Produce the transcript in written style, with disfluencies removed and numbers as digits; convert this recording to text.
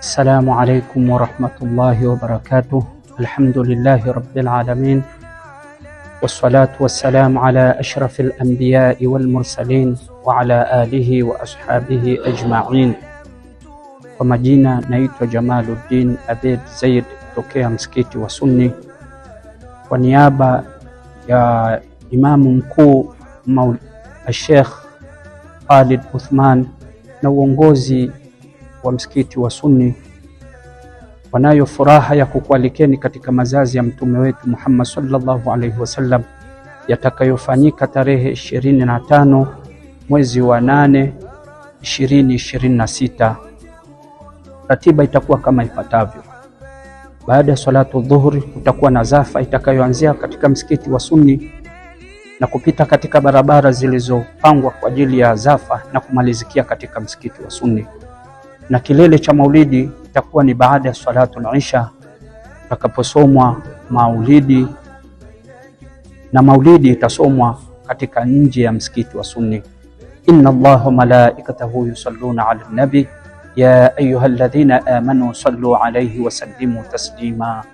السلام عليكم ورحمة الله وبركاته. الحمد لله رب العالمين، والصلاة والسلام على أشرف الأنبياء والمرسلين وعلى آله وأصحابه أجمعين. Kwa majina naitwa Jamaluddin Abed Zaid kutokea msikiti wa Sunni, kwa niaba ya Imamu mkuu Sheikh Khalid Uthman na uongozi wa msikiti wa Sunni, wanayo furaha ya kukualikeni katika mazazi ya mtume wetu Muhammad sallallahu alaihi wasallam yatakayofanyika tarehe 25 mwezi wa 8 2026. Ratiba itakuwa kama ifuatavyo: baada ya salatu dhuhuri kutakuwa na zafa itakayoanzia katika msikiti wa Sunni na kupita katika barabara zilizopangwa kwa ajili ya zafa na kumalizikia katika msikiti wa Sunni, na kilele cha maulidi itakuwa ni baada ya salatu al-isha takaposomwa maulidi, na maulidi itasomwa katika nje ya msikiti wa Sunni. Inna Allaha wa malaikatahu yusalluna ala nabi ya ayyuhalladhina amanu sallu alayhi wa sallimu taslima.